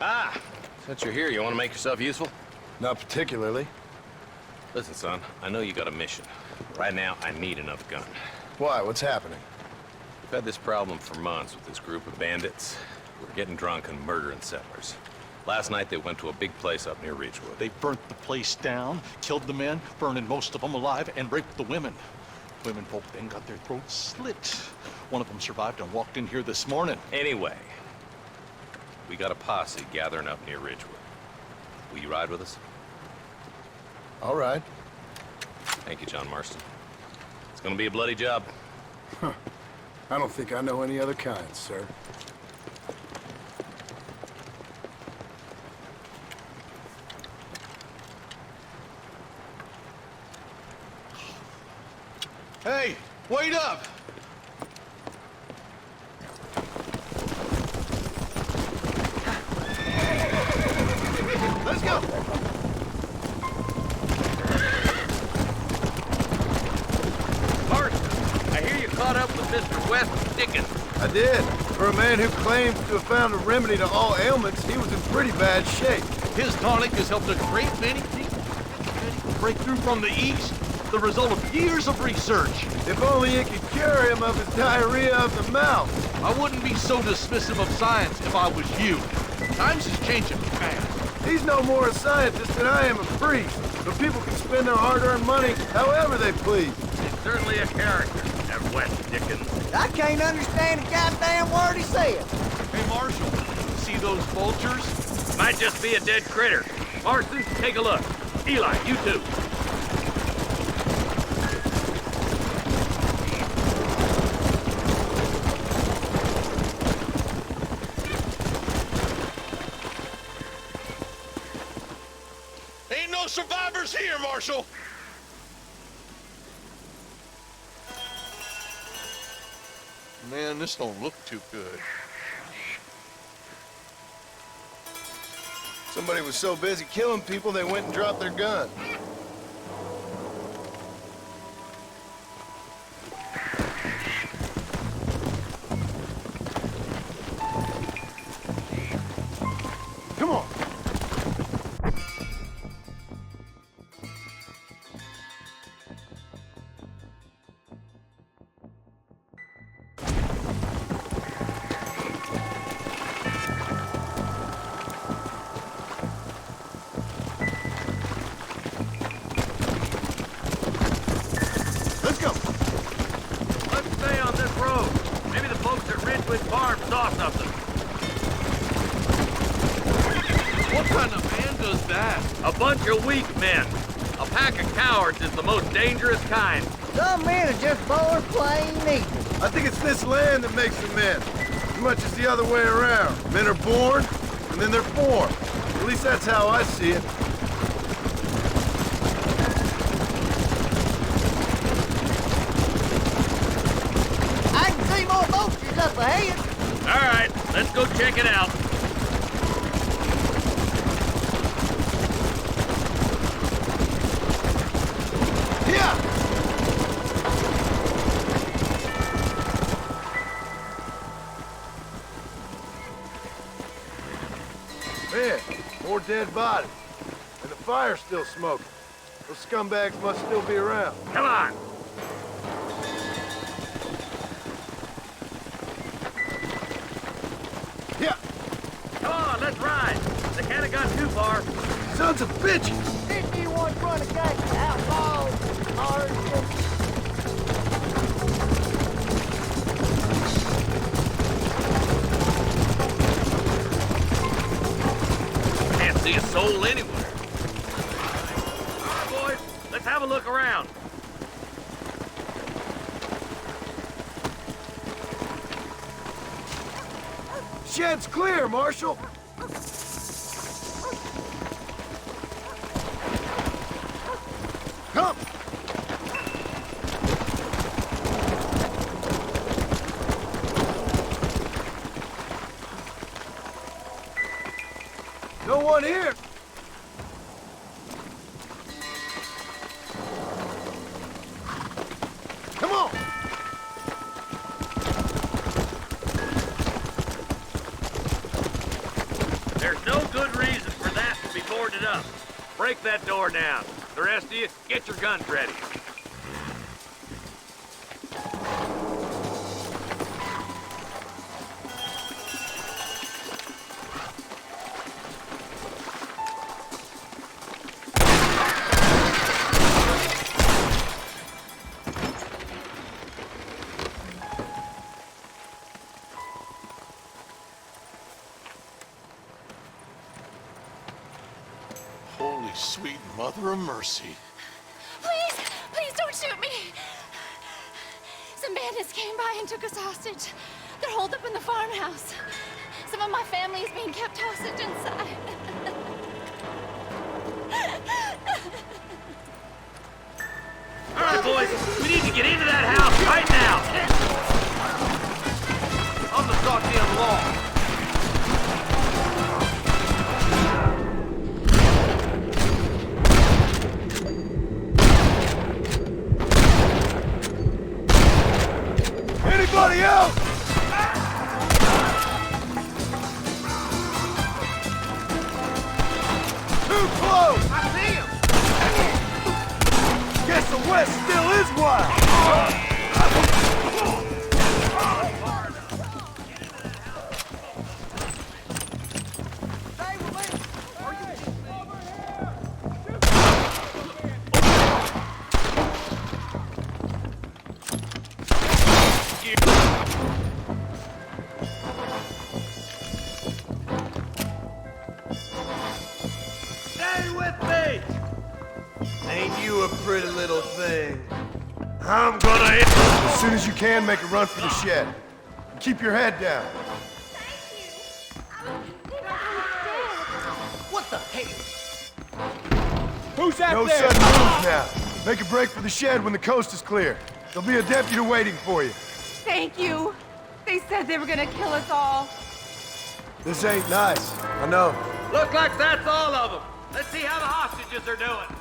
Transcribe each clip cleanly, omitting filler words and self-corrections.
Ah, since you're here, you want to make yourself useful? Not particularly. Listen, son, I know you got a mission. Right now, I need another gun. Why? What's happening? We've had this problem for months with this group of bandits. We're getting drunk and murdering settlers. Last night, they went to a big place up near Ridgewood. They burnt the place down, killed the men, burning most of them alive, and raped the women. Women folk then got their throats slit. One of them survived and walked in here this morning. Anyway, we got a posse gathering up near Ridgewood. Will you ride with us? All right. Thank you, John Marston. It's gonna be a bloody job. Huh. I don't think I know any other kind, sir. Hey, wait up! Let's go! Marston, I hear you caught up with Mr. West Dickens. I did. For a man who claims to have found a remedy to all ailments, he was in pretty bad shape. His tonic has helped a great many people break through from the east. The result of years of research. If only it could cure him of his diarrhea of the mouth. I wouldn't be so dismissive of science if I was you. Times is changing fast. He's no more a scientist than I am a priest. But people can spend their hard-earned money however they please. He's certainly a character, that West Dickens. I can't understand a goddamn word he said. Hey, Marshal, see those vultures? Might just be a dead critter. Marston, take a look. Eli, you too. Ain't no survivors here, Marshal! Man, this don't look too good. Somebody was so busy killing people, they went and dropped their gun. Come on. Let's go. Let's stay on this road. Maybe the folks at Ridgewood Farm saw something. What kind of man does that? A bunch of weak men. A pack of cowards is the most dangerous kind. Some men are just born plain evil. I think it's this land that makes them men, as much as the other way around. Men are born, and then they're formed. At least that's how I see it. I can see more vultures up ahead. All right, let's go check it out. Yeah! Man, more dead bodies. And the fire's still smoking. Those scumbags must still be around. Come on. Yeah! Come on, let's ride. They can't have gone too far. Sons of bitches! 51 front of gate, outlaws, oranges. Can't see a soul anywhere. All right, boys, let's have a look around. Shed's clear, Marshal! Come! No one here! Come on! There's no good reason for that to be boarded up. Break that door down. The rest of you, get your guns ready. Holy sweet mother of mercy. Please, please don't shoot me. Some bandits came by and took us hostage. They're holed up in the farmhouse. Some of my family is being kept hostage inside. All right, boys, we need to get into that house right now. On the goddamn law. Anybody else? Too close! I see him! Guess the West still is wild! Stay with me! Ain't you a pretty little thing? I'm gonna hit you! As soon as you can, make a run for the shed. And keep your head down. What the hell? Who's out there? No sudden moves now. Make a break for the shed when the coast is clear. There'll be a deputy waiting for you. Thank you. They said they were gonna kill us all. This ain't nice. I know. Look like that's all of them. Let's see how the hostages are doing.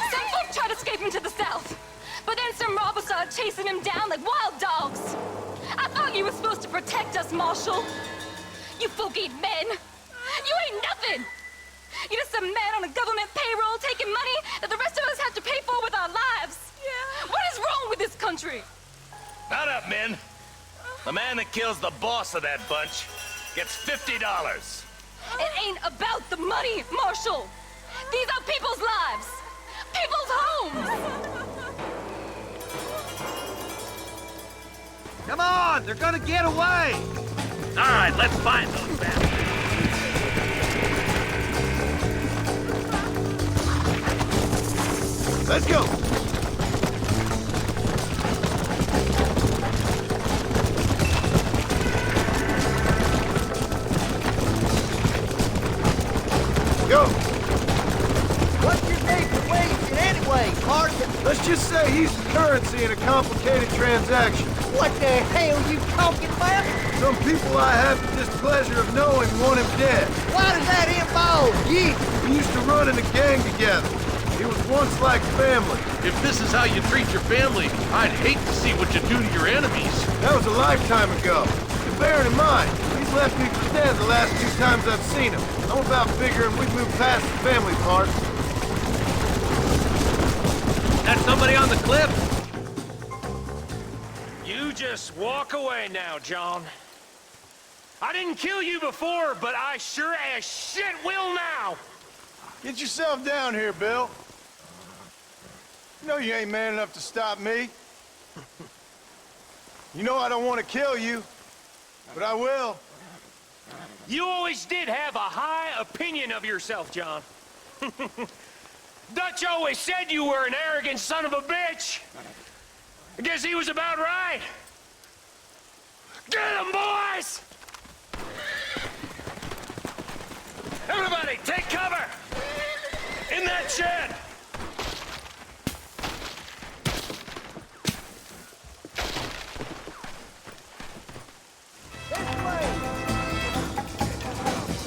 Some folk tried escaping to the south, but then some robbers started chasing him down like wild dogs. I thought you were supposed to protect us, Marshal. You folk ain't men. You ain't nothing. You're just a man on a government payroll taking money that the rest of us have to pay for with our lives. Yeah. What is wrong with this country? Not up, men. The man that kills the boss of that bunch gets $50. It ain't about the money, Marshal. These are people's lives. People's homes. Come on, they're gonna get away! All right, let's find those bastards. Let's go! Go! What's your name for wasting anyway, Carson? Let's just say he's the currency in a complicated transaction. What the hell you talking about? Some people I have the displeasure of knowing want him dead. Why does that involve you? We used to run in a gang together. It was once like family. If this is how you treat your family, I'd hate to see what you do to your enemies. That was a lifetime ago. And bearing in mind, he's left me for dead the last 2 times I've seen him. I'm about figuring we've moved past the family part. That somebody on the cliff? You just walk away now, John. I didn't kill you before, but I sure as shit will now. Get yourself down here, Bill. You know you ain't man enough to stop me. You know I don't want to kill you, but I will. You always did have a high opinion of yourself, John. Dutch always said you were an arrogant son of a bitch. I guess he was about right. Get him, boys! Everybody, take cover! In that shed!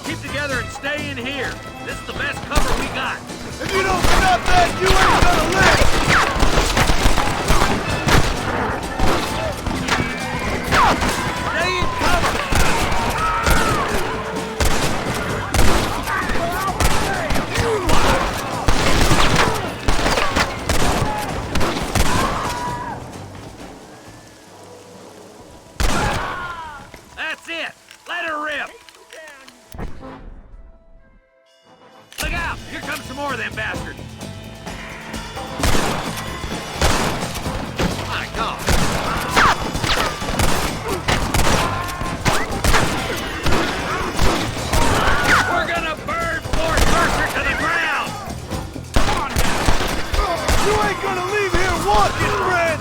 Keep together and stay in here. This is the best cover we got. If you don't stop that, you ain't gonna live! Stay in cover. That's it. Let her rip. Look out! Here comes some more of them bastards. My God. We're gonna burn Fort Mercer to the ground! Come on now! You ain't gonna leave here walking, friend!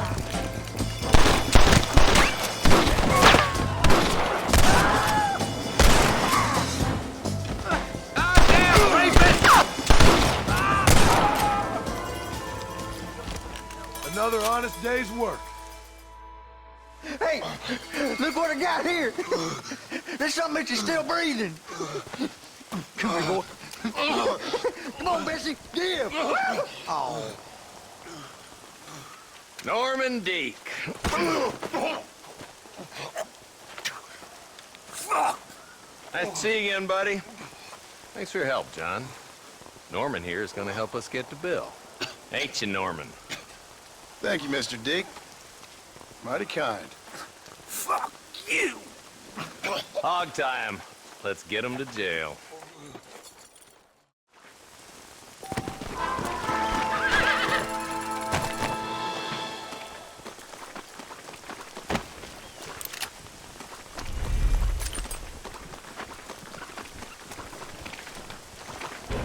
Goddamn rapist! Another honest day's work. Hey, look what I got here. There's something that you're still breathing. Come here, boy. Come on, Bessie, give. Oh. Norman Deek. Nice to see you again, buddy. Thanks for your help, John. Norman here is gonna help us get to Bill. Ain't you, Norman? Thank you, Mr. Dick. Mighty kind. Fuck you! Hog tie him. Let's get him to jail.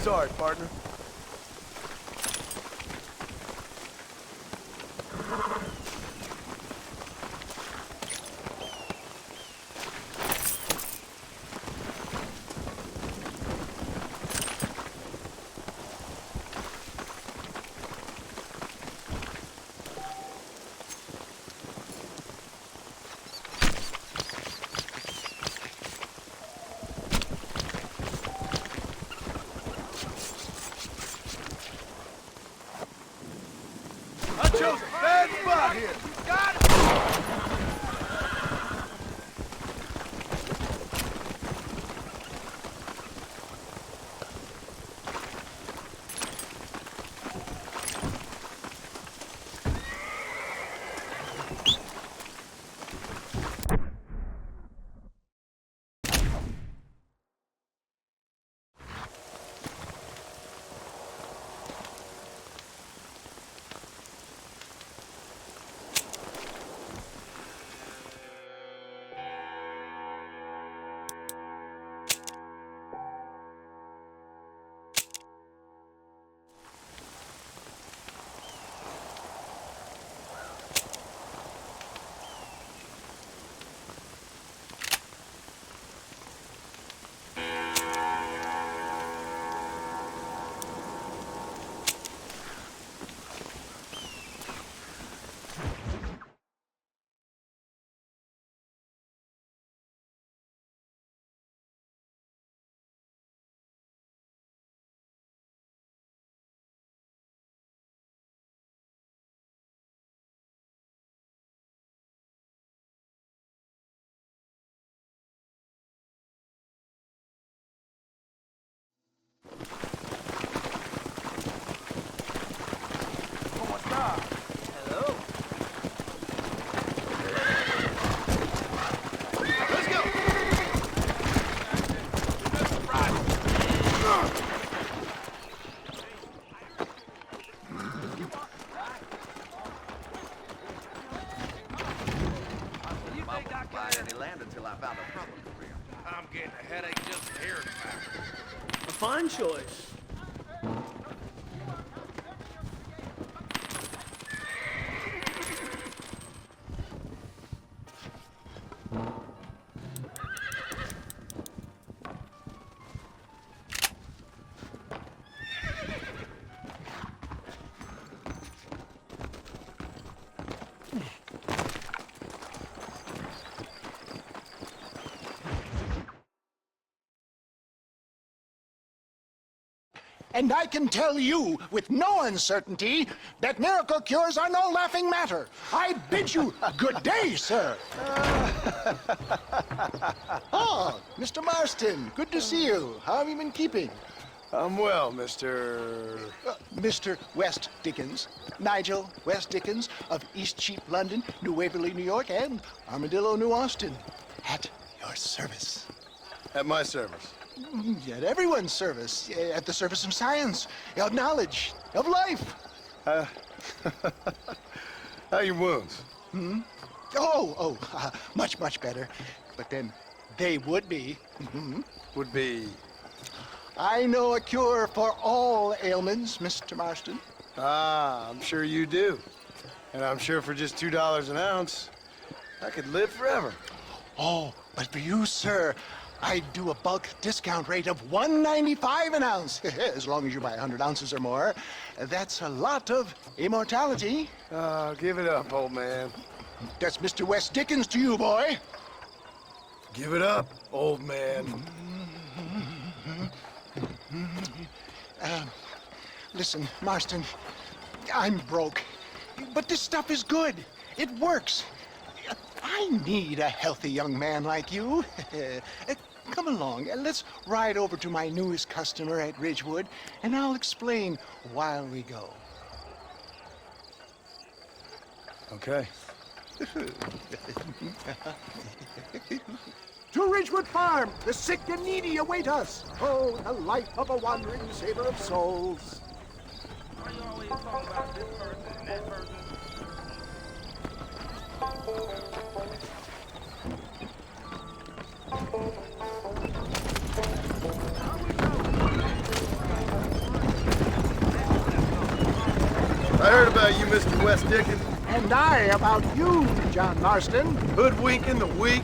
Sorry, partner. I chose a bad spot here. Got it! I'm getting a headache just hearing about it. A fine choice. And I can tell you with no uncertainty that miracle cures are no laughing matter. I bid you good day, sir. Oh, Mr. Marston, good to see you. How have you been keeping? I'm well, Mr. Mr. West Dickens, Nigel West Dickens of Eastcheap, London, New Waverly, New York, and Armadillo, New Austin. At your service. At my service. At everyone's service. At the service of science, of knowledge, of life. How are your wounds? Much, much better. But then they would be. Would be... I know a cure for all ailments, Mr. Marston. Ah, I'm sure you do. And I'm sure for just $2 an ounce, I could live forever. Oh, but for you, sir, I'd do a bulk discount rate of $1.95 an ounce, as long as you buy 100 ounces or more. That's a lot of immortality. Give it up, old man. That's Mr. West Dickens to you, boy. Give it up, old man. Listen, Marston, I'm broke, but this stuff is good. It works. I need a healthy young man like you. Come along, let's ride over to my newest customer at Ridgewood, and I'll explain while we go. Okay. To Ridgewood Farm, the sick and needy await us. Oh, the life of a wandering saver of souls. Why you always talk about this person and that person? I heard about you, Mr. West Dickens. And I about you, John Marston. Hoodwinking the weak,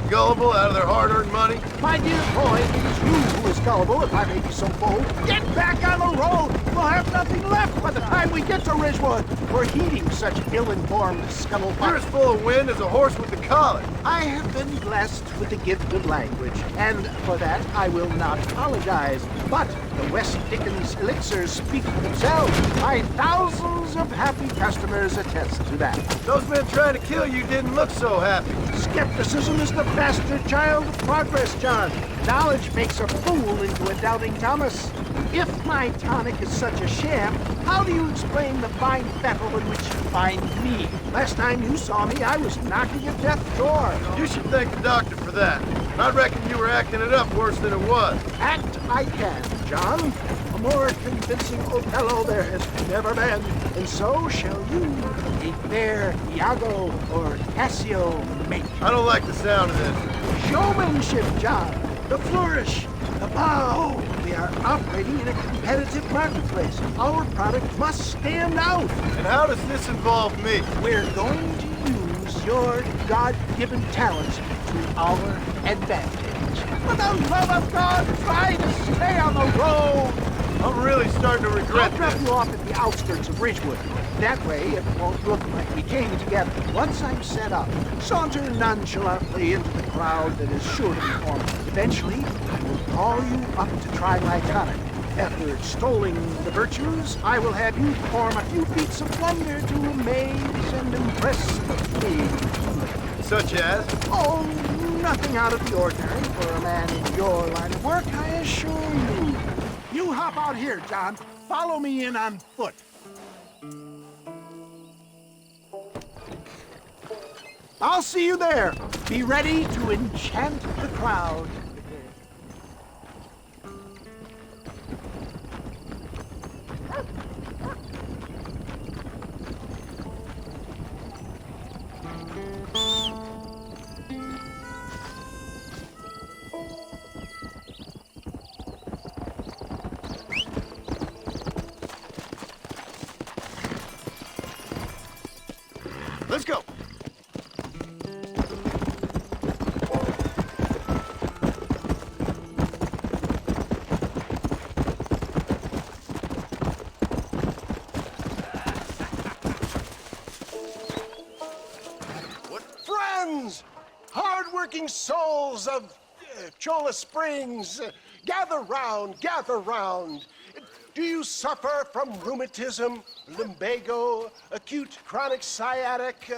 gullible out of their hard-earned money. My dear boy, it is you who is gullible, if I may be so bold. Get back on the road! We'll have nothing left by the time we get to Ridgewood. We're heeding such ill-informed scuttlebutt. You're as full of wind as a horse with the collar. I have been blessed with the gift of language, and for that I will not apologize. But the West Dickens elixirs speak for themselves. My thousands of happy customers attest to that. Those men trying to kill you didn't look so happy. Skepticism is the bastard child of progress, John. Knowledge makes a fool into a doubting Thomas. If my tonic is such a sham, how do you explain the fine battle in which you find me? Last time you saw me, I was knocking at death's door. You should thank the doctor for that. I reckon you were acting it up worse than it was. Act I can, John. A more convincing Othello there has never been. And so shall you, a fair Iago or Cassio make. I don't like the sound of this. Showmanship, John. The flourish, the bow. We are operating in a competitive marketplace. Our product must stand out. And how does this involve me? We're going to use your God-given talents to our advantage. For the love of God, try to stay on the road. I'm really starting to regret I'll drop this. you off at the outskirts of Ridgewood. That way, it won't look like we came together. Once I'm set up, saunter nonchalantly into the crowd that is sure to be forming. Eventually, I will call you up to try my tonic. After extolling the virtues, I will have you perform a few feats of wonder to amaze and impress me. Such as? Oh, nothing out of the ordinary for a man in your line of work, I assure you. You hop out here, John. Follow me in on foot. I'll see you there. Be ready to enchant the crowd. Let's go. Friends, hard-working souls of Cholla Springs, gather round, gather round. Do you suffer from rheumatism, lumbago, acute chronic sciatic,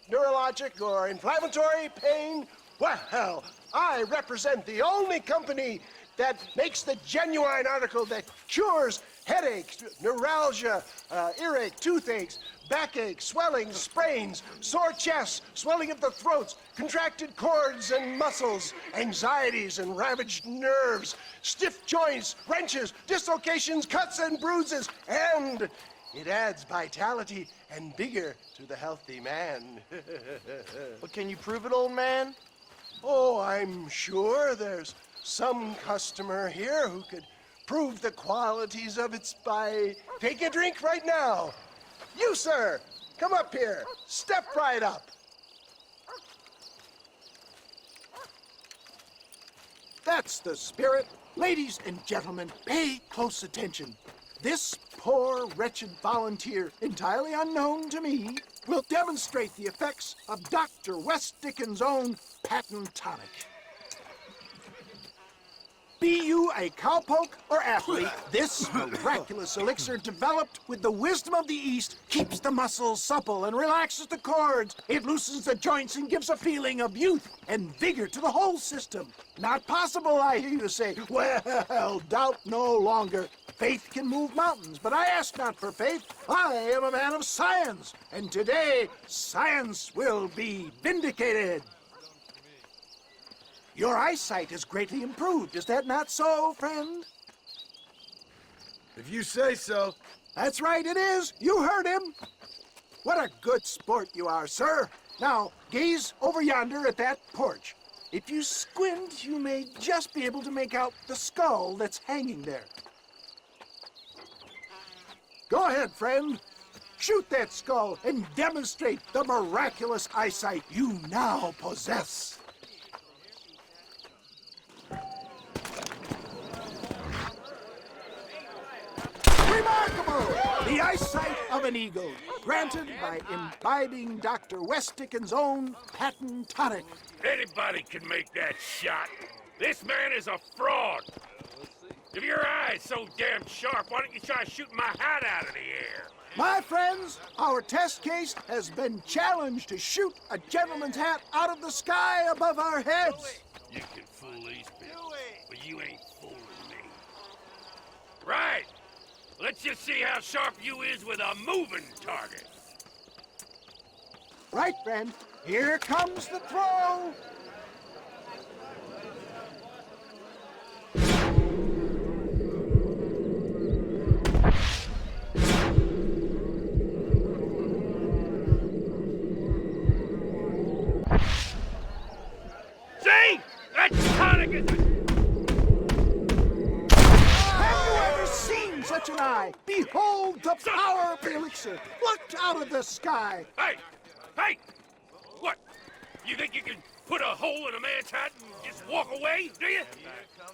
neurologic, or inflammatory pain? Well, I represent the only company that makes the genuine article that cures headaches, neuralgia, earache, toothaches, backache, swelling, sprains, sore chests, swelling of the throats, contracted cords and muscles, anxieties and ravaged nerves, stiff joints, wrenches, dislocations, cuts and bruises, and it adds vitality and vigor to the healthy man. But can you prove it, old man? Oh, I'm sure there's some customer here who could prove the qualities of it by taking a drink right now. You, sir, come up here. Step right up. That's the spirit. Ladies and gentlemen, pay close attention. This poor, wretched volunteer, entirely unknown to me, will demonstrate the effects of Dr. West Dickens' own patent tonic. Be you a cowpoke or athlete, this miraculous elixir developed with the wisdom of the East keeps the muscles supple and relaxes the cords. It loosens the joints and gives a feeling of youth and vigor to the whole system. Not possible, I hear you say. Well, doubt no longer. Faith can move mountains, but I ask not for faith. I am a man of science, and today science will be vindicated. Your eyesight has greatly improved. Is that not so, friend? If you say so. That's right, it is. You heard him. What a good sport you are, sir. Now, gaze over yonder at that porch. If you squint, you may just be able to make out the skull that's hanging there. Go ahead, friend. Shoot that skull and demonstrate the miraculous eyesight you now possess. Remarkable! The eyesight of an eagle, granted by imbibing Dr. West Dickens' own patent tonic. Anybody can make that shot. This man is a fraud. If your eye's so damn sharp, why don't you try shooting my hat out of the air? My friends, our test case has been challenged to shoot a gentleman's hat out of the sky above our heads. You can fool these people, but you ain't fooling me. Right. Let's just see how sharp you is with a moving target. Right, friend. Here comes the throw. See? That tonic is... Such an eye! Behold the power of the elixir! Look out of the sky! Hey! Hey! What? You think you can put a hole in a man's hat and just walk away, do you?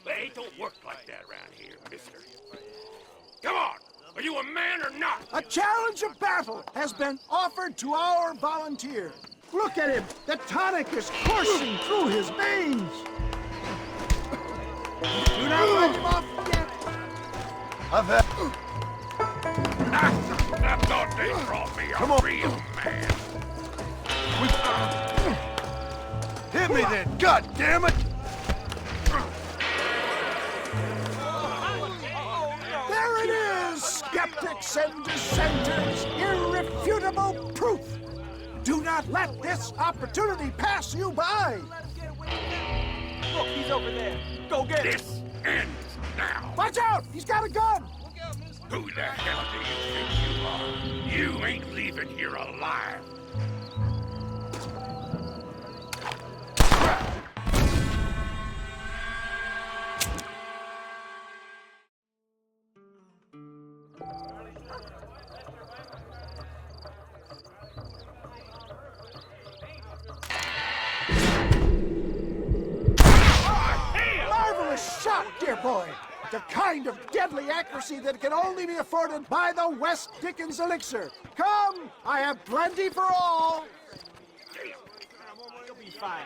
Hey, it don't work like that around here, mister. Come on! Are you a man or not? A challenge of battle has been offered to our volunteer. Look at him! The tonic is coursing through his veins! Do not let him off yet! I've had... I thought they brought me a real man. Hit me then, God damn it! There it is, skeptics and dissenters, irrefutable proof. Do not let this opportunity pass you by. Look, he's over there. Go get him. This ends now. Watch out, he's got a gun. Who the hell do you think you are? You ain't leaving here alive. Marvelous shot, dear boy. The kind of deadly accuracy that can only be afforded by the West Dickens elixir. Come, I have plenty for all. You'll be fine.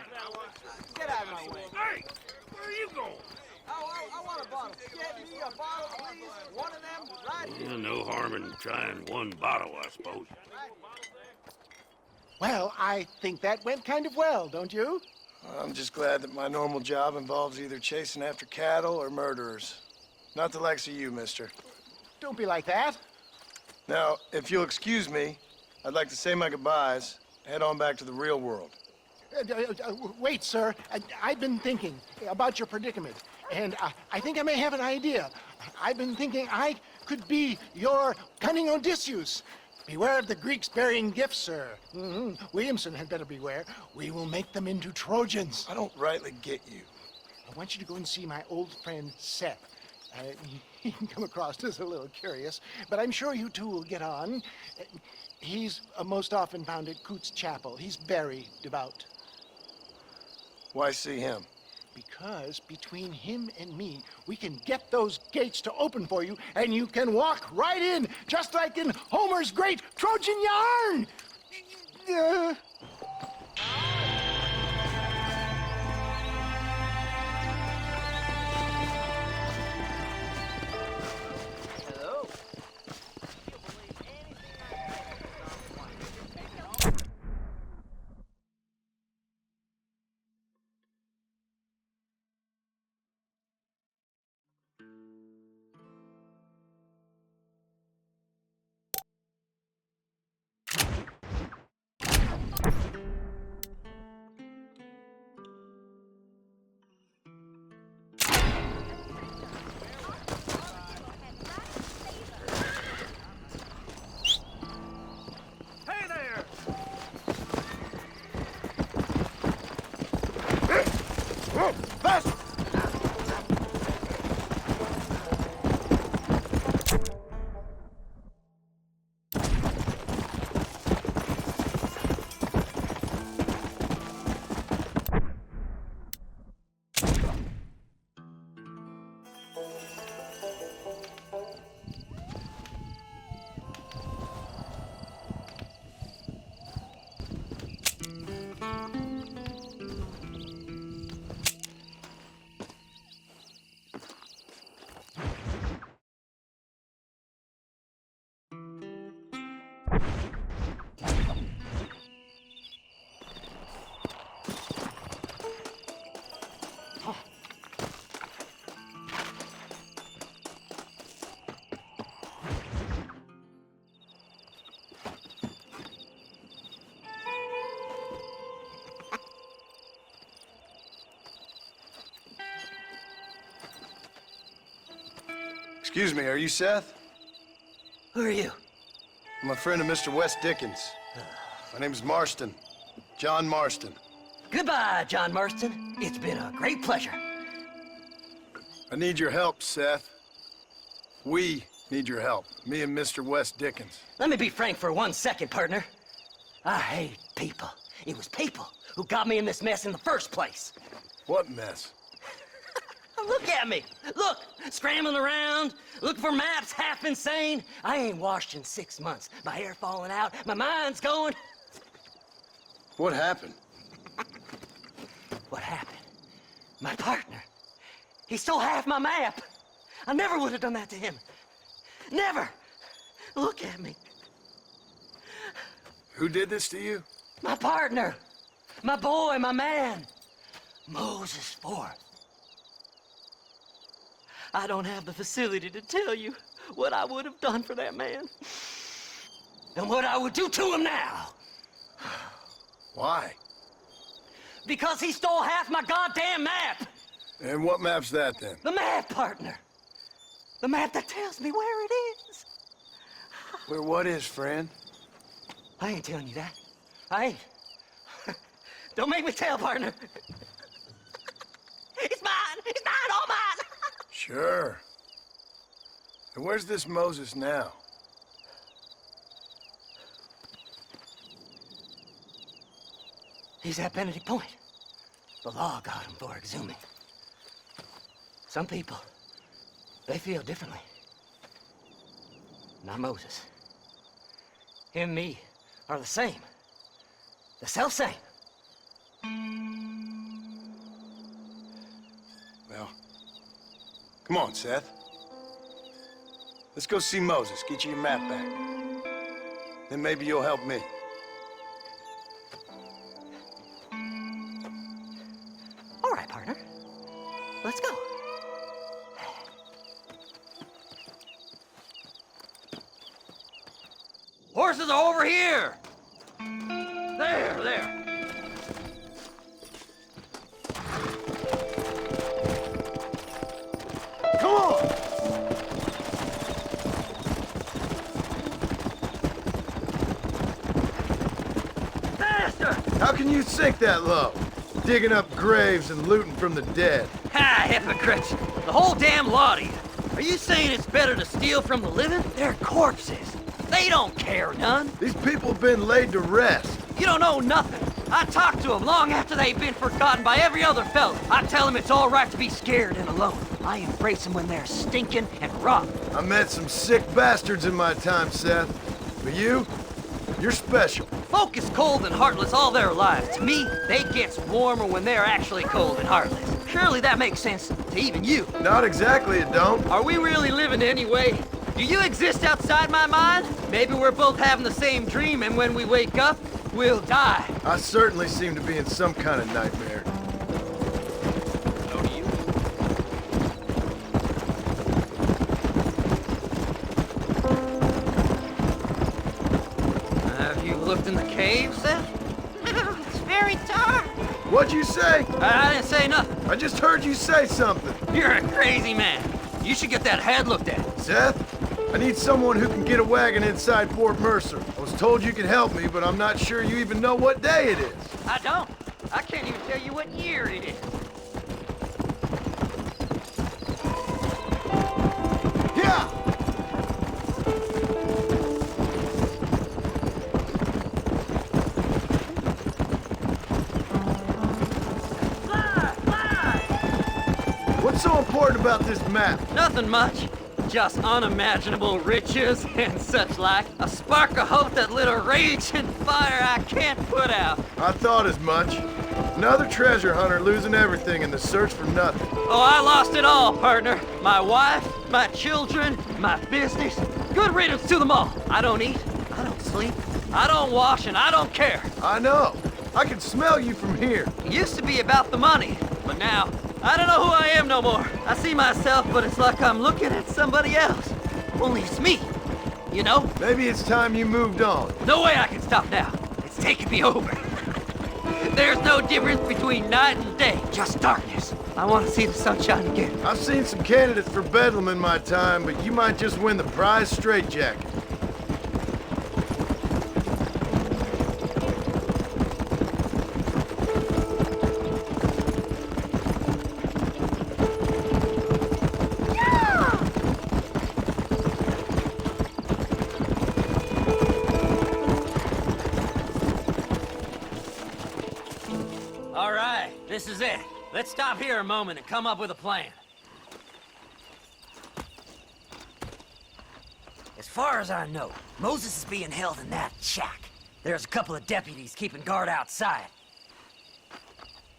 Get out of my way. Hey, where are you going? I want a bottle. Get me a bottle, please. One of them right here. Yeah, no harm in trying one bottle, I suppose. Well, I think that went kind of well, don't you? I'm just glad that my normal job involves either chasing after cattle or murderers. Not the likes of you, mister. Don't be like that. Now, if you'll excuse me, I'd like to say my goodbyes, head on back to the real world. Wait, sir. I've been thinking about your predicament, and I think I may have an idea. I've been thinking I could be your cunning Odysseus. Beware of the Greeks bearing gifts, sir. Williamson had better beware. We will make them into Trojans. I don't rightly get you. I want you to go and see my old friend Seth. He can come across as a little curious, but I'm sure you two will get on. He's most often found at Coots Chapel. He's very devout. Why see him? Because between him and me, we can get those gates to open for you, and you can walk right in, just like in Homer's great Trojan yarn! Hey there! Fast! Excuse me, are you Seth? Who are you? I'm a friend of Mr. Wes Dickens. My name's Marston. John Marston. Goodbye, John Marston. It's been a great pleasure. I need your help, Seth. We need your help. Me and Mr. Wes Dickens. Let me be frank for 1 second, partner. I hate people. It was people who got me in this mess in the first place. What mess? Look at me. Look, scrambling around, looking for maps, half insane. I ain't washed in 6 months. My hair falling out, my mind's going. What happened? What happened? My partner. He stole half my map. I never would have done that to him. Never. Look at me. Who did this to you? My partner. My boy, my man. Moses Forth. I don't have the facility to tell you what I would have done for that man. And what I would do to him now. Why? Because he stole half my goddamn map. And what map's that, then? The map, partner. The map that tells me where it is. Where what is, friend? I ain't telling you that. I ain't. Don't make me tell, partner. It's mine. It's mine, all mine. Sure. And where's this Moses now? He's at Benedict Point. The law got him for exhuming. Some people, they feel differently. Not Moses. Him and me are the same. The self-same. Well, Come on, Seth. Let's go see Moses, get you your map back. Then maybe you'll help me. All right, partner. Let's go. Horses are over here! There. Come on! Faster! How can you sink that low? Digging up graves and looting from the dead. Ha, hypocrites! The whole damn lot of you. Are you saying it's better to steal from the living? They're corpses. They don't care none. These people have been laid to rest. You don't know nothing. I talk to them long after they've been forgotten by every other fella. I tell them it's all right to be scared and alone. I embrace them when they're stinking and rotten. I met some sick bastards in my time, Seth. But you're special. Folk is cold and heartless all their lives. To me, they gets warmer when they're actually cold and heartless. Surely that makes sense to even you. Not exactly, it don't. Are we really living anyway? Do you exist outside my mind? Maybe we're both having the same dream, and when we wake up, we'll die. I certainly seem to be in some kind of nightmare. So do you. Have you looked in the cave, Seth? It's very dark. What'd you say? I didn't say nothing. I just heard you say something. You're a crazy man. You should get that head looked at. Seth, I need someone who can get a wagon inside Fort Mercer. I was told you could help me, but I'm not sure you even know what day it is. I don't. I can't even tell you what year it is. Yeah! What's so important about this map? Nothing much. Just unimaginable riches and such like. A spark of hope that lit a raging fire I can't put out. I thought as much. Another treasure hunter losing everything in the search for nothing. Oh, I lost it all, partner. My wife, my children, my business. Good riddance to them all. I don't eat, I don't sleep, I don't wash, and I don't care. I know. I can smell you from here. It used to be about the money, but now, I don't know who I am no more. I see myself, but it's like I'm looking at somebody else. Only it's me, you know? Maybe it's time you moved on. No way I can stop now. It's taking me over. There's no difference between night and day, just darkness. I want to see the sunshine again. I've seen some candidates for Bedlam in my time, but you might just win the prize straitjacket. All right, this is it. Let's stop here a moment and come up with a plan. As far as I know, Moses is being held in that shack. There's a couple of deputies keeping guard outside.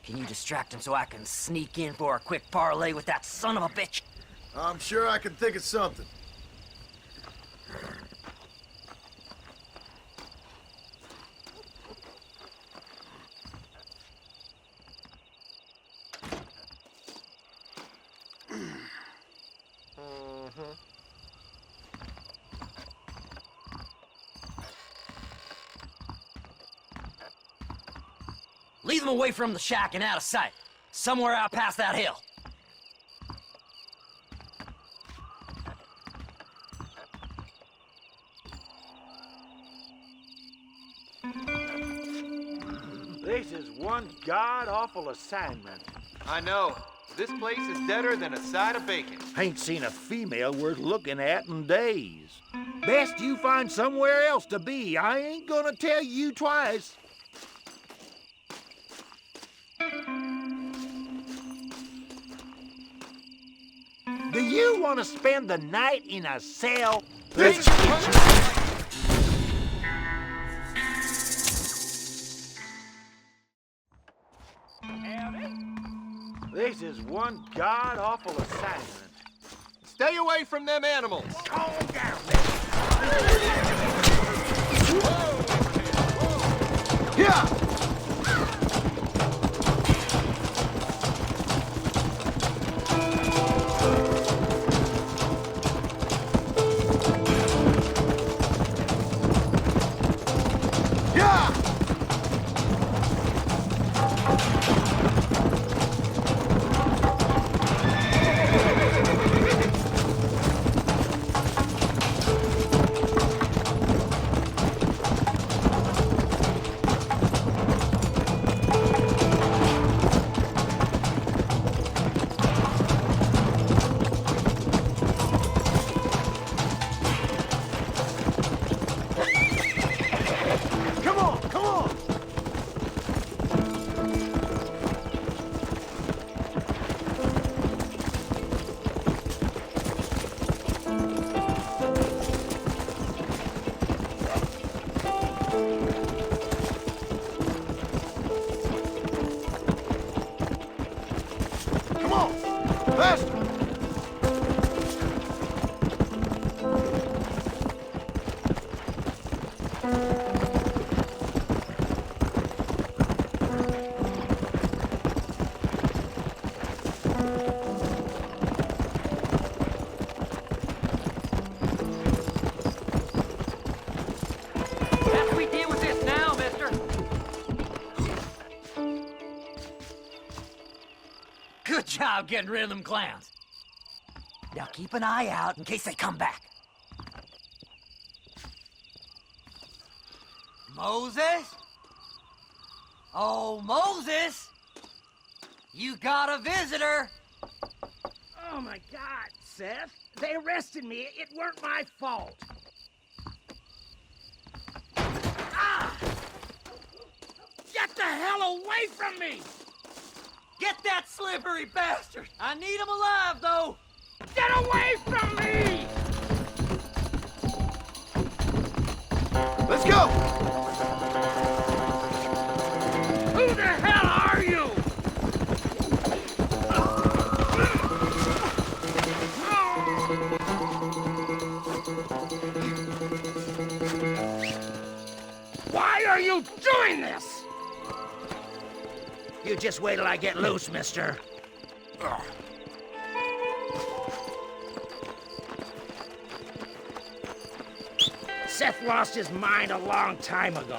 Can you distract him so I can sneak in for a quick parlay with that son of a bitch? I'm sure I can think of something. Lead them away from the shack and out of sight. Somewhere out past that hill. This is one god-awful assignment. I know. This place is deader than a side of bacon. Ain't seen a female worth looking at in days. Best you find somewhere else to be. I ain't gonna tell you twice. Do you want to spend the night in a cell? This is one god-awful assignment. Stay away from them animals. Calm down, Yeah! Good job getting rid of them clowns. Now keep an eye out in case they come back. Moses? Oh, Moses! You got a visitor! Oh my God, Seth. They arrested me. It weren't my fault. Ah! Get the hell away from me! Get that slippery bastard! I need him alive, though! Get away from me! Let's go! Who the hell are you? Why are you doing this? You just wait till I get loose, mister. Ugh. Seth lost his mind a long time ago.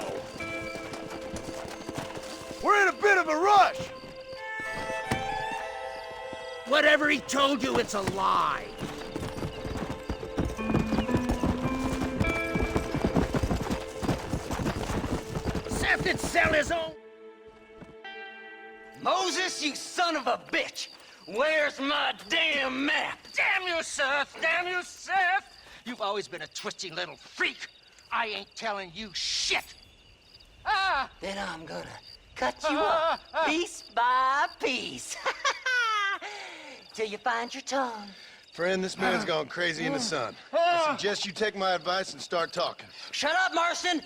We're in a bit of a rush! Whatever he told you, it's a lie. Seth could sell his own... Moses, you son of a bitch! Where's my damn map? Damn you, Seth! Damn you, Seth! You've always been a twisty little freak. I ain't telling you shit. Ah! Then I'm gonna cut you up piece by piece. Till you find your tongue. Friend, this man's gone crazy in the sun. I suggest you take my advice and start talking. Shut up, Marston!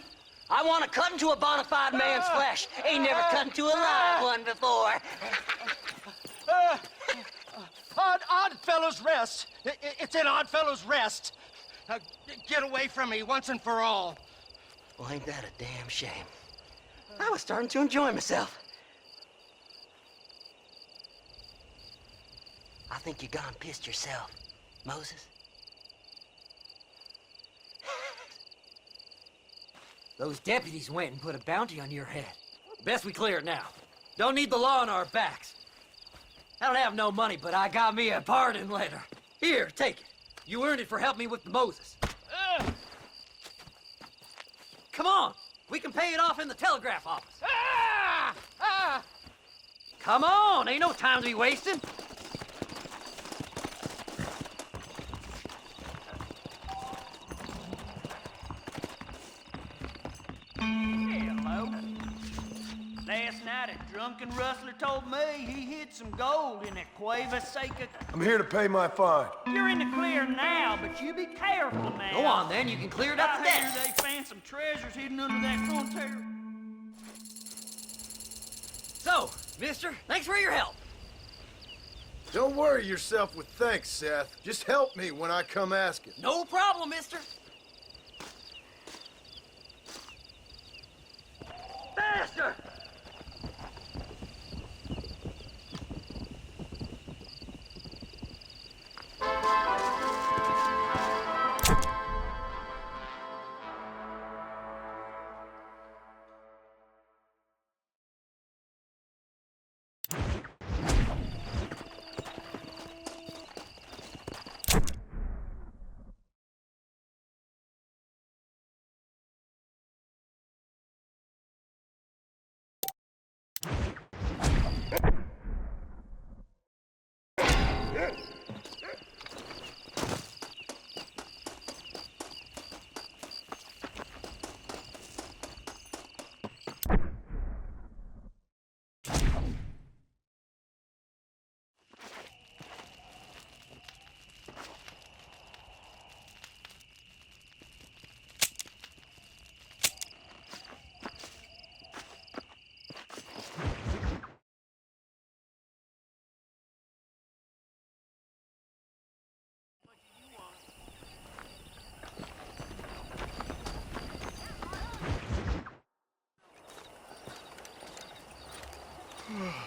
I want to cut into a bona fide man's flesh. Ain't never cut into a live one before. Oddfellows Rest. It's in Oddfellows Rest. Now, get away from me once and for all. Well, ain't that a damn shame? I was starting to enjoy myself. I think you gone pissed yourself, Moses. Those deputies went and put a bounty on your head. Best we clear it now. Don't need the law on our backs. I don't have no money, but I got me a pardon letter. Here, take it. You earned it for helping me with the Moses. Come on. We can pay it off in the telegraph office. Come on. Ain't no time to be wasting. Hello. Last night, a drunken rustler told me he hid some gold in that Cueva Seca. I'm here to pay my fine. You're in the clear now, but you be careful now. Go on, then. You can clear it up I to hear death. they found some treasures hidden under that frontier. So, mister, thanks for your help. Don't worry yourself with thanks, Seth. Just help me when I come asking. No problem, mister. Faster!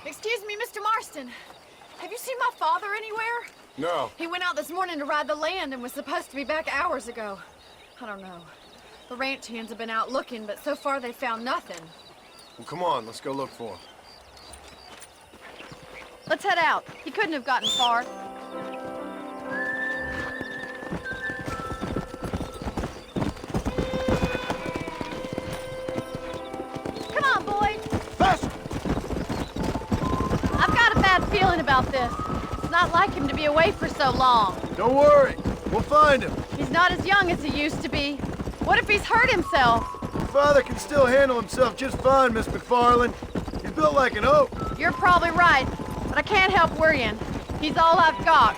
Excuse me, Mr. Marston. Have you seen my father anywhere? No. He went out this morning to ride the land and was supposed to be back hours ago. I don't know. The ranch hands have been out looking, but so far they've found nothing. Well, come on, let's go look for him. Let's head out. He couldn't have gotten far. Come on, boys. Faster! I've got a bad feeling about this. It's not like him to be away for so long. Don't worry, we'll find him. He's not as young as he used to be. What if he's hurt himself? Your father can still handle himself just fine, Miss McFarland. He's built like an oak. You're probably right, but I can't help worrying. He's all I've got.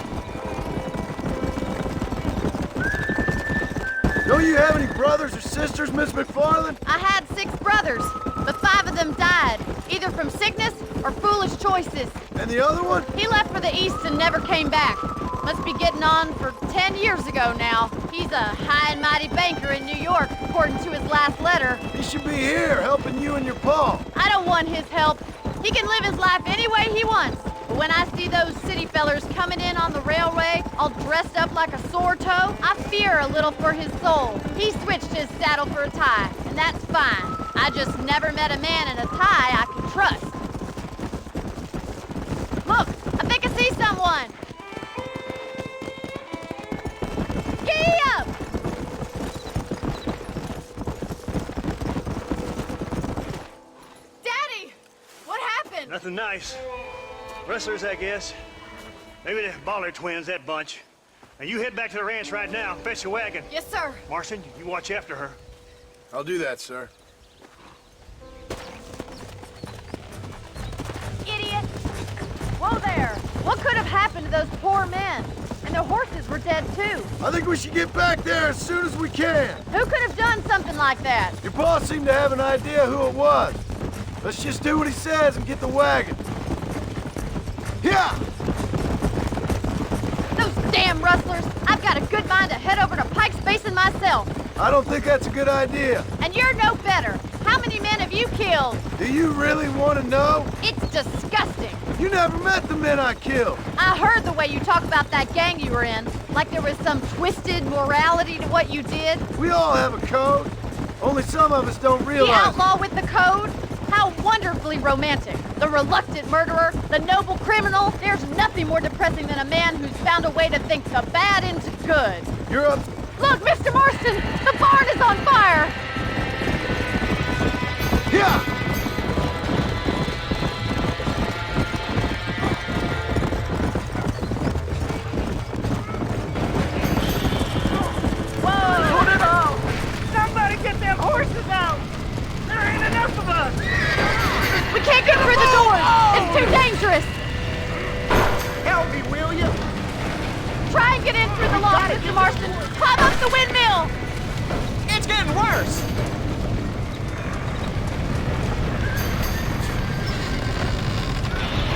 Don't you have any brothers or sisters, Miss McFarland? I had 6 brothers, but 5 of them died, either from sickness or foolish choices. And the other one? He left for the east and never came back. Must be getting on for 10 years ago now. He's a high and mighty banker in New York, according to his last letter. He should be here, helping you and your pa. I don't want his help. He can live his life any way he wants. But when I see those city fellers coming in on the railway, all dressed up like a sore toe, I fear a little for his soul. He switched his saddle for a tie, and that's fine. I just never met a man in a tie I could trust. Look, I think I see someone. Giddy up! Daddy! What happened? Nothing nice. Rustlers, I guess. Maybe the Bollard twins, that bunch. Now you head back to the ranch right now. Fetch the wagon. Yes, sir. Marston, you watch after her. I'll do that, sir. Idiot! Whoa there! What could have happened to those poor men? And their horses were dead too. I think we should get back there as soon as we can. Who could have done something like that? Your boss seemed to have an idea who it was. Let's just do what he says and get the wagon. Yeah! Those damn rustlers! I've got a good mind to head over to Pike's Basin myself. I don't think that's a good idea. And you're no better. How many men have you killed? Do you really want to know? It's disgusting. You never met the men I killed. I heard the way you talk about that gang you were in, like there was some twisted morality to what you did. We all have a code. Only some of us don't realize The outlaw with the code? How wonderfully romantic. The reluctant murderer, the noble criminal. There's nothing more depressing than a man who's found a way to think the bad into good. You're up. Look, Mr. Marston, the barn is on fire. Yeah! Whoa! Put it out! Somebody get them horses out! There ain't enough of us! We can't get through the doors. It's too dangerous. Help me, will you? Try and get in through the loft, Mr. Marston. Climb up the windmill. It's getting worse!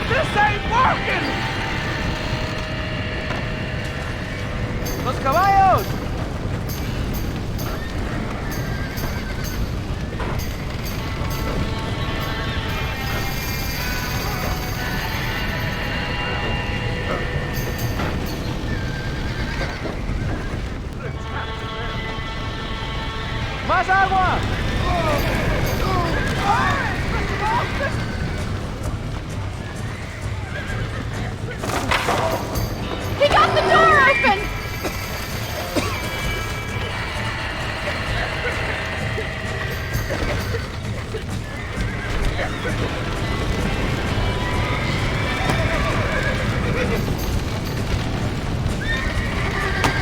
This ain't working! ¡Más agua! He got the door open!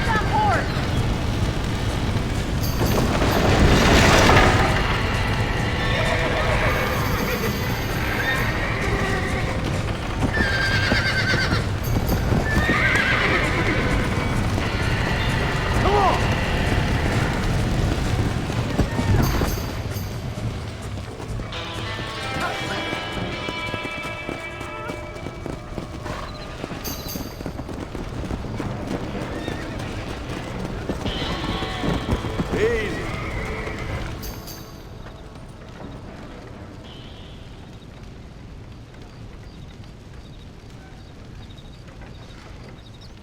That horse!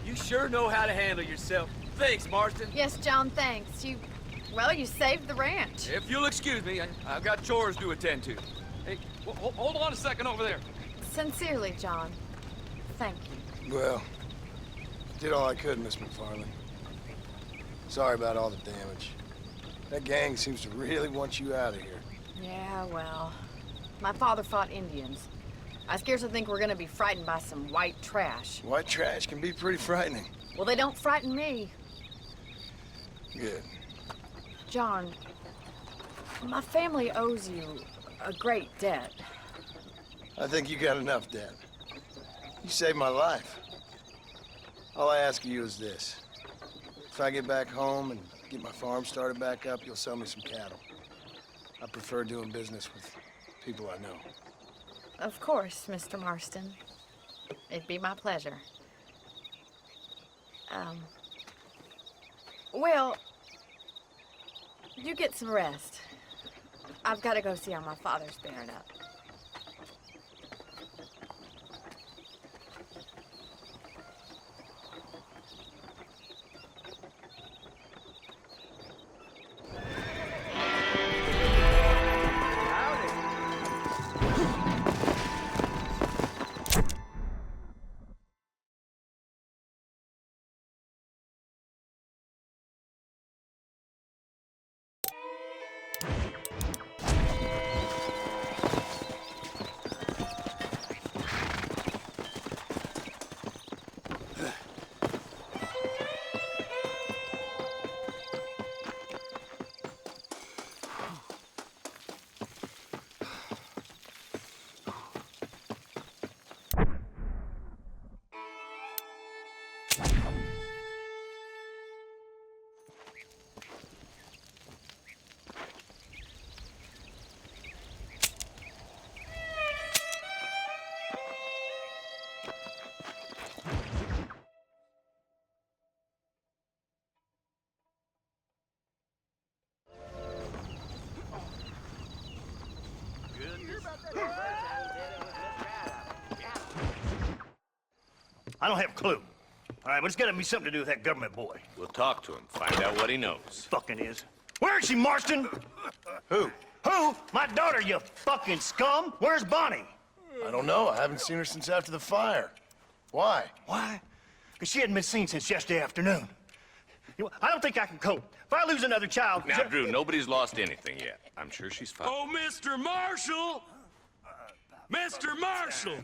You sure know how to handle yourself. Thanks, Marston. Yes, John, thanks. You saved the ranch. If you'll excuse me, I've got chores to attend to. Hey, hold on a second over there. Sincerely, John. Thank you. Well, did all I could, Miss McFarland. Sorry about all the damage. That gang seems to really want you out of here. Yeah, well, my father fought Indians. I scarcely think we're gonna be frightened by some white trash. White trash can be pretty frightening. Well, they don't frighten me. Good. John, my family owes you a great debt. I think you got enough debt. You saved my life. All I ask of you is this. If I get back home and get my farm started back up, you'll sell me some cattle. I prefer doing business with people I know. Of course, Mr. Marston. It'd be my pleasure. Well, you get some rest. I've got to go see how my father's bearing up. I don't have a clue. All right, but it's gotta be something to do with that government boy. We'll talk to him, find out what he knows. Fucking is. Where is she, Marston? Who? Who? My daughter, you fucking scum! Where's Bonnie? I don't know. I haven't seen her since after the fire. Why? Why? Because she hadn't been seen since yesterday afternoon. You know, I don't think I can cope. If I lose another child... Now, Drew, nobody's lost anything yet. I'm sure she's fine. Oh, Mr. Marshall! Mr. Marshall!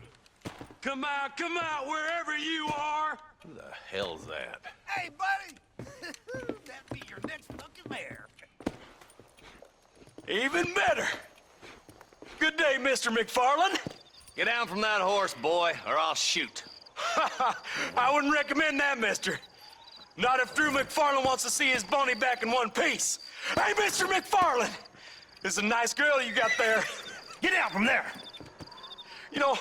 Come out, wherever you are! Who the hell's that? Hey, buddy! That'd be your next fucking mayor. Even better! Good day, Mr. McFarland. Get down from that horse, boy, or I'll shoot. I wouldn't recommend that, mister. Not if Drew McFarland wants to see his Bonnie back in one piece. Hey, Mr. McFarland! This is a nice girl you got there. Get out from there! You know,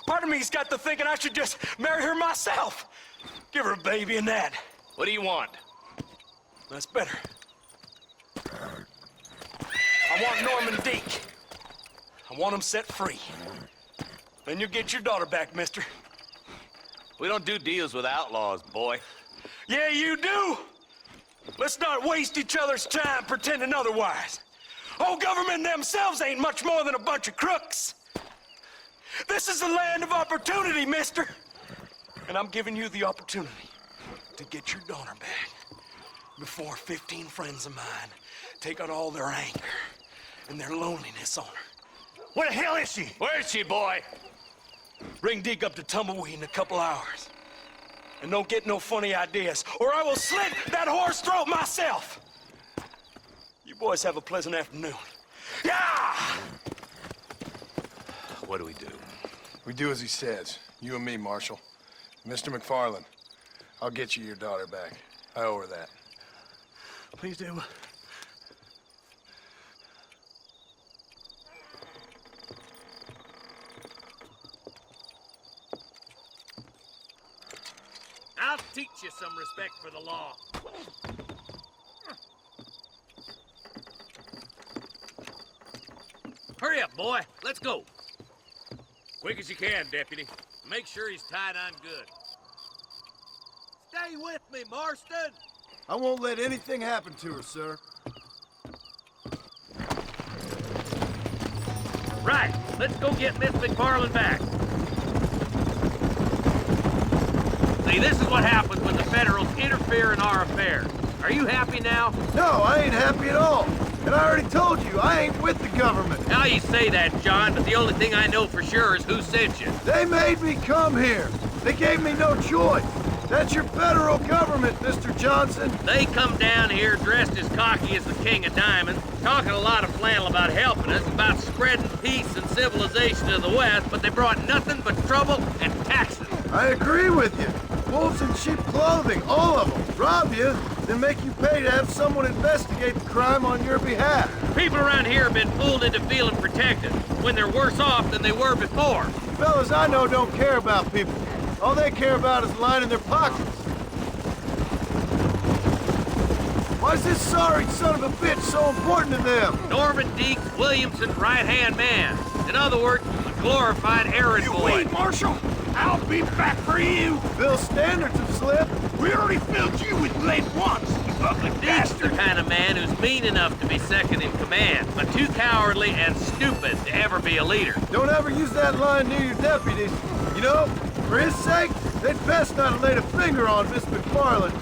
part of me's got to thinking I should just marry her myself. Give her a baby and that. What do you want? That's better. I want Norman Deke. I want him set free. Then you'll get your daughter back, mister. We don't do deals with outlaws, boy. Yeah, you do. Let's not waste each other's time pretending otherwise. Old government themselves ain't much more than a bunch of crooks. This is the land of opportunity, mister. And I'm giving you the opportunity to get your daughter back before 15 friends of mine take out all their anger and their loneliness on her. Where the hell is she? Where is she, boy? Bring Deke up to Tumbleweed in a couple hours. And don't get no funny ideas, or I will slit that whore's throat myself. You boys have a pleasant afternoon. Yeah! What do we do? We do as he says. You and me, Marshal. Mr. McFarland, I'll get you your daughter back. I owe her that. Please do. I'll teach you some respect for the law. Hurry up, boy. Let's go. Quick as you can, Deputy. Make sure he's tied on good. Stay with me, Marston. I won't let anything happen to her, sir. Right. Let's go get Miss McFarland back. See, this is what happens when the Federals interfere in our affairs. Are you happy now? No, I ain't happy at all. And I already told you, I ain't with the government. Now you say that, John, but the only thing I know for sure is who sent you. They made me come here. They gave me no choice. That's your federal government, Mr. Johnson. They come down here dressed as cocky as the King of Diamonds, talking a lot of flannel about helping us, about spreading peace and civilization to the West, but they brought nothing but trouble and taxes. I agree with you. Wolves in sheep clothing, all of them. Rob you, then make you pay to have someone investigate the crime on your behalf. People around here have been fooled into feeling protected, when they're worse off than they were before. Fellas I know don't care about people. All they care about is lining their pockets. Why is this sorry son of a bitch so important to them? Norman Deeks Williamson's right-hand man. In other words, a glorified errand boy. Wait, Marshal! I'll be back for you! Bill's standards have slipped. We already filled you with lead once, you ugly Deeks bastard! the kind of man who's mean enough to be second in command, but too cowardly and stupid to ever be a leader. Don't ever use that line near your deputies. You know, for his sake, they'd best not have laid a finger on Miss McFarland.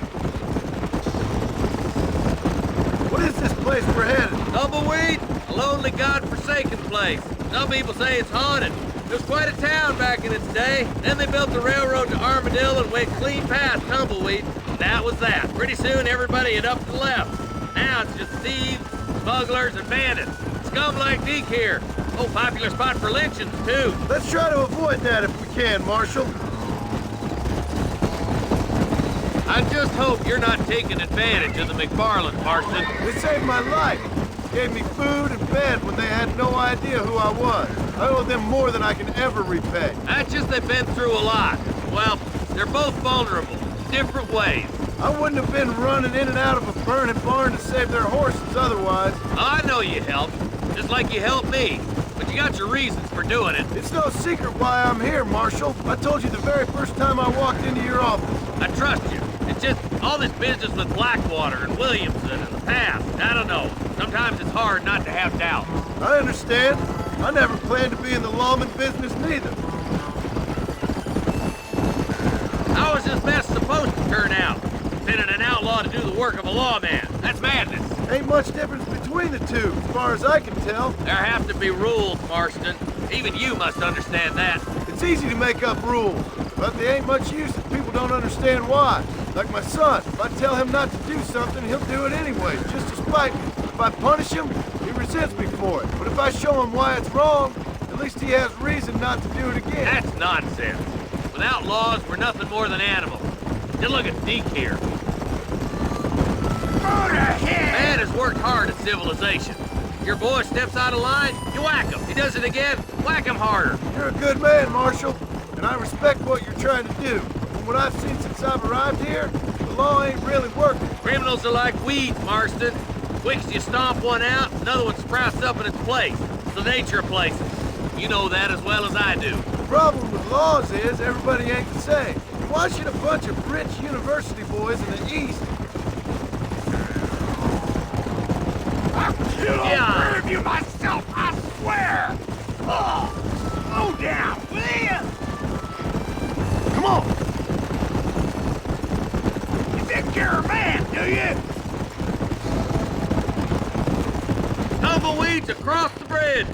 What is this place we're headed? Tumbleweed, a lonely, god-forsaken place. Some people say it's haunted. It was quite a town back in its day. Then they built the railroad to Armadillo and went clean past Tumbleweed. That was that. Pretty soon, everybody had up to the left. Now it's just thieves, smugglers, and bandits. Scum like Deke here. Oh, popular spot for lynchings, too. Let's try to avoid that if we can, Marshal. I just hope you're not taking advantage of the McFarland, Marston. They saved my life. Gave me food and bed when they had no idea who I was. I owe them more than I can ever repay. That's just they've been through a lot. Well, they're both vulnerable, different ways. I wouldn't have been running in and out of a burning barn to save their horses otherwise. I know you helped, just like you helped me. But you got your reasons for doing it. It's no secret why I'm here, Marshal. I told you the very first time I walked into your office. I trust you. It's just all this business with Blackwater and Williamson and the past. I don't know. Sometimes it's hard not to have doubt. I understand. I never planned to be in the lawman business neither. How is this mess supposed to turn out? Sending an outlaw to do the work of a lawman. That's madness. Ain't much difference between the two, as far as I can tell. There have to be rules, Marston. Even you must understand that. It's easy to make up rules, but they ain't much use if people don't understand why. Like my son, if I tell him not to do something, he'll do it anyway, just to spite me. If I punish him, he resents me for it. But if I show him why it's wrong, at least he has reason not to do it again. That's nonsense. Without laws, we're nothing more than animals. Just look at Deke here. Man has worked hard at civilization. Your boy steps out of line, you whack him. He does it again, whack him harder. You're a good man, Marshal, and I respect what you're trying to do. From what I've seen since I've arrived here, the law ain't really working. Criminals are like weeds, Marston. Quick as you stomp one out, another one sprouts up in its place. It's the nature of places. You know that as well as I do. The problem with laws is everybody ain't the same. Why should a bunch of rich university boys in the East I'll kill all three of you myself, I swear! Oh, slow down, will ya? Come on! You take care of man, do you? Tumbleweeds across the bridge!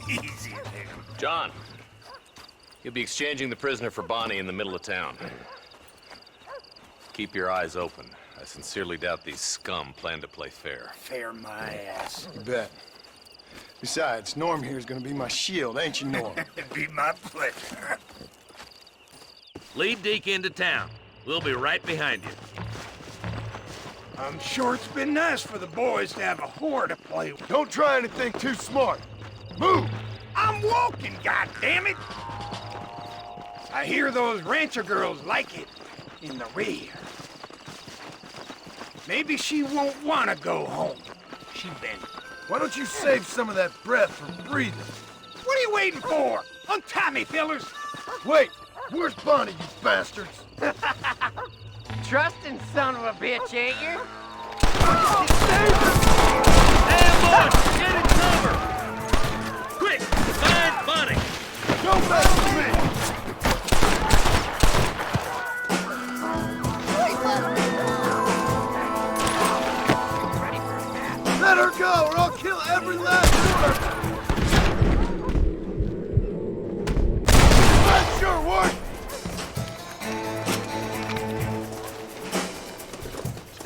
Easy, nigga. John, you'll be exchanging the prisoner for Bonnie in the middle of town. Keep your eyes open. I sincerely doubt these scum plan to play fair. Fair my ass. You bet. Besides, Norm here is gonna be my shield, ain't you, Norm? It'd be my pleasure. Lead Deke into town. We'll be right behind you. I'm sure it's been nice for the boys to have a whore to play with. Don't try anything too smart. Move! I'm walking, goddammit! I hear those rancher girls like it in the rear. Maybe she won't want to go home. She been... Why don't you save some of that breath for breathing? What are you waiting for? Untie me, fellers! Wait! Where's Bonnie, you bastards? Trusting son of a bitch, ain't you? Ambush! Get in cover! Quick! Find Bonnie! Don't mess with me! Let her go, or I'll kill every last one! That sure worked!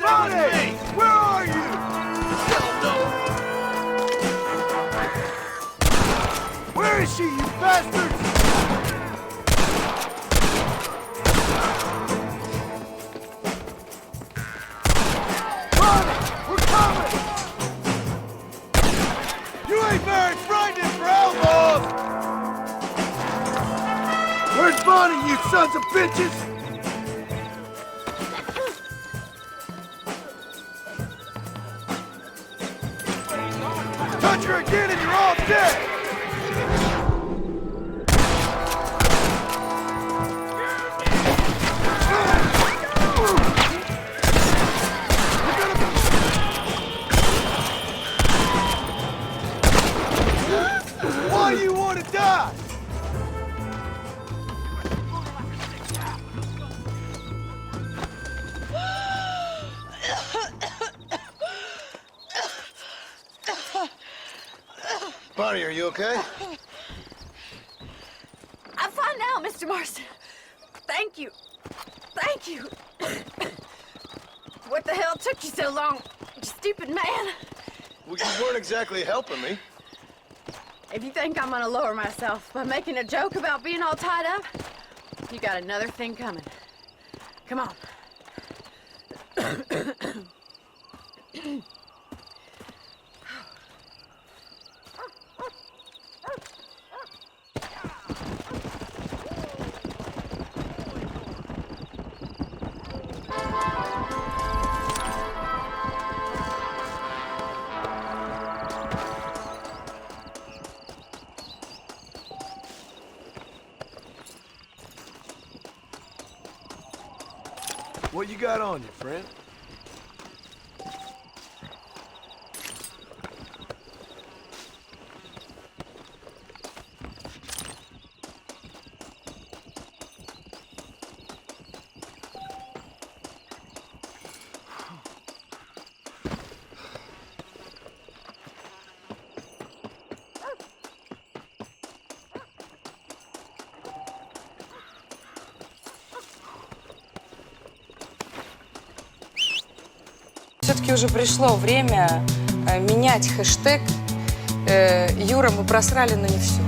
Bonnie! Where are you? Where is she, you bastards? Bonnie! We're coming! You ain't very frightened for outlaws! Where's Bonnie, you sons of bitches? Touch her again and you're all dead! Why do you want to die? Bonnie, are you okay? I'm fine now, Mr. Marston. Thank you. Thank you. What the hell took you so long, you stupid man? Well, you weren't exactly helping me. If you think I'm gonna lower myself by making a joke about being all tied up, you got another thing coming. Come on. What you got on you, friend? Все-таки уже пришло время менять хэштег. Юра, мы просрали, но не все.